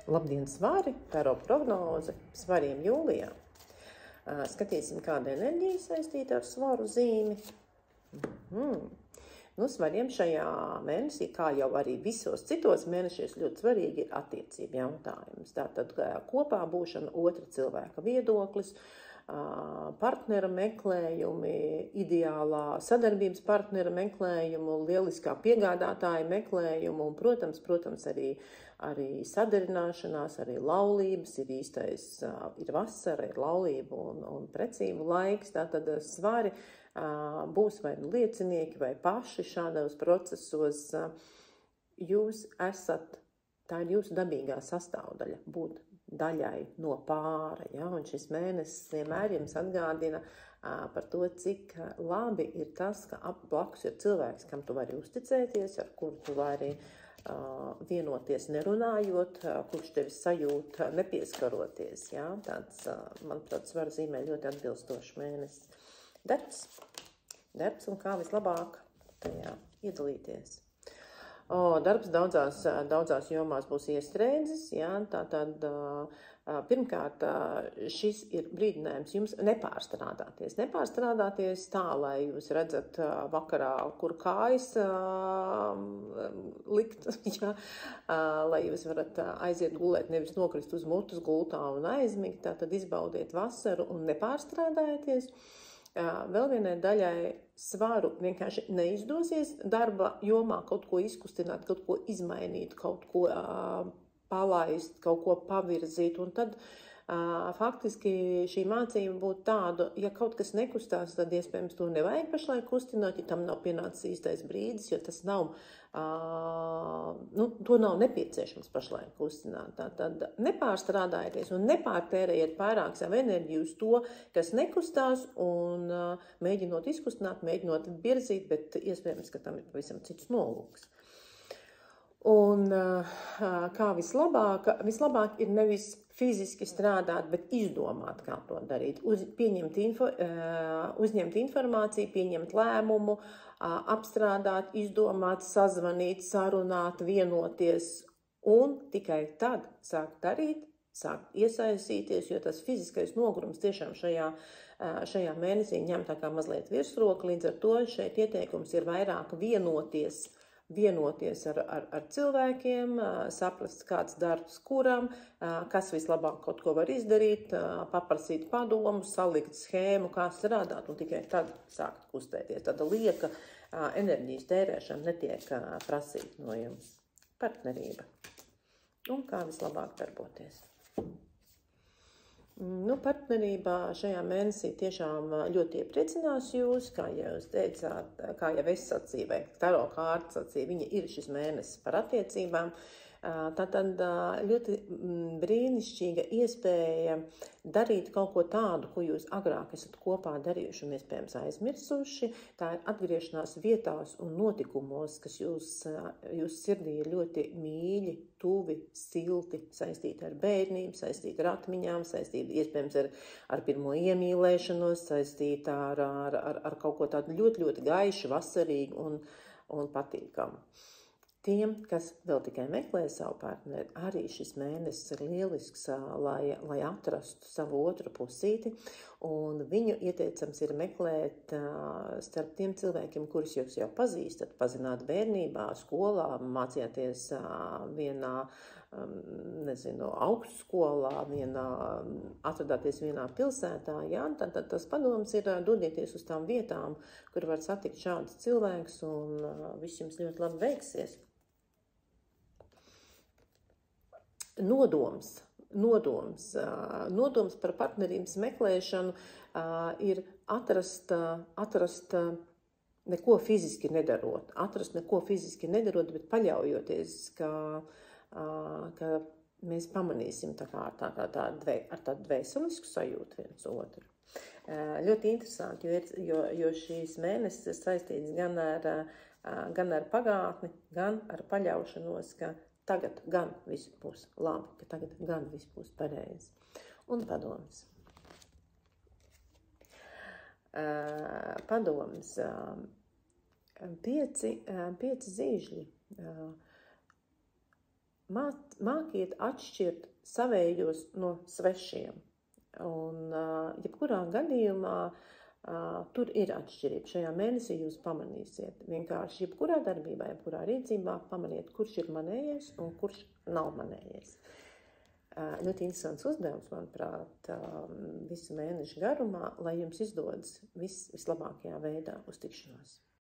Labdien, svari! Taro prognoze svariem jūlijā. Skatīsim, kāda enerģija saistīta ar svaru zīmi. Nu, svariem šajā mēnesī, kā jau arī visos citos mēnešos, ļoti svarīgi ir attiecību jautājums. Tātad kopā būšana, otra cilvēka viedoklis, partnera meklējumi, ideālā sadarbības partnera meklējumu, lieliskā piegādātāja meklējumu un, protams, arī sadarināšanās, arī laulības, ir īstais, ir vasara, ir laulību un precību laiks. Tātad svari būs vai nu liecinieki vai paši šādos procesos. Jūs esat, tā ir jūsu dabīgā sastāvdaļa, būt daļai no pāra, ja? Un šis mēnesis vienmēr jums atgādina par to, cik labi ir tas, ka blakus ir cilvēks, kam tu vari uzticēties, ar kuru tu vari vienoties nerunājot, kurš tevi sajūt nepieskaroties. Ja? Tāds, manuprāt, svaru zīmē ļoti atbilstošs mēnesis. Darbs un kā vislabāk tajā iedalīties. Darbs daudzās jomās būs iestrēdzis, ja? Tātad pirmkārt šis ir brīdinājums jums nepārstrādāties. Nepārstrādāties tā, lai jūs redzat vakarā, kur kājas likt, ja? Lai jūs varat aiziet gulēt, nevis nokrist uz mutes gultā un aizmigt. Tātad izbaudiet vasaru un nepārstrādājieties. Vēl vienai daļai svaru vienkārši neizdosies darba jomā kaut ko izkustināt, kaut ko izmainīt, kaut ko palaist, kaut ko pavirzīt. Un tad faktiski šī mācība būtu tāda, ja kaut kas nekustās, tad iespējams to nevajag pašlaik kustināt, ja tam nav pienācis īstais brīdis, jo tas nav, to nav nepieciešams pašlaik kustināt. Tad nepārstrādājieties un nepārtērējiet pārāk savu enerģiju uz to, kas nekustās, un mēģinot izkustināt, mēģinot virzīt, bet iespējams, ka tam ir pavisam cits nolūks. Un kā vislabāk ir nevis fiziski strādāt, bet izdomāt, kā to darīt. Uzņemt informāciju, pieņemt lēmumu, apstrādāt, izdomāt, sazvanīt, sarunāt, vienoties un tikai tad sākt darīt, sākt iesaistīties, jo tas fiziskais nogurums tiešām šajā mēnesī ņem tā kā mazliet virsroku. Līdz ar to šeit ieteikums ir vairāk vienoties ar cilvēkiem, saprast, kāds darbs kuram, kas vislabāk kaut ko var izdarīt, paprasīt padomu, salikt schēmu, kā strādāt, un tikai tad sākt kustēties. Tāda lieka enerģijas tērēšana netiek prasīta no jums. Partnerība. Un kā vislabāk darboties. Partnerībā šajā mēnesī tiešām ļoti iepriecinās jūs, kā jau jūs teicāt, kā jau es sacīju, vai Taro kārta sacīja, viņa ir šis mēnesis par attiecībām. Tātad ļoti brīnišķīga iespēja darīt kaut ko tādu, ko jūs agrāk esat kopā darījuši un iespējams aizmirsuši. Tā ir atgriešanās vietās un notikumos, kas jūs sirdī ir ļoti mīļi, tuvi, silti, saistīti ar bērnību, saistīti ar atmiņām, saistīti iespējams ar pirmo iemīlēšanos, saistīti ar kaut ko tādu ļoti, ļoti gaišu, vasarīgu un patīkamu. Tiem, kas vēl tikai meklē savu partneri, arī šis mēnesis ir lielisks, lai atrastu savu otru pusīti, un viņu ieteicams ir meklēt starp tiem cilvēkiem, kurus jūs jau pazīstat, pazināt bērnībā, skolā, mācījāties vienā, augstskolā, atradāties vienā pilsētā, jā, tad tas padoms ir dodieties uz tām vietām, kur var satikt šādus cilvēkus, un viss jums ļoti labi veiksies. Nodoms par partnerības meklēšanu ir atrast neko fiziski nedarot. Bet paļaujoties, ka mēs pamanīsim ar tādu dvēselisku sajūtu viens otru. Ļoti interesanti, jo šīs mēnesis ir saistīts gan ar pagātni, gan ar paļaušanos, ka tagad gan viss būs labi, ka tagad gan viss būs pareizi. Un padoms. Pieci zīžļi. mākiet atšķirt savējos no svešiem. Un jebkurā gadījumā tur ir atšķirība. Šajā mēnesī jūs pamanīsiet. Vienkārši jebkurā darbībā, jebkurā rīcībā pamaniet, kurš ir manējais un kurš nav manējais. Ļoti interesants uzdevums, manuprāt, visu mēnešu garumā, lai jums izdodas vislabākajā veidā. Uz tikšanos!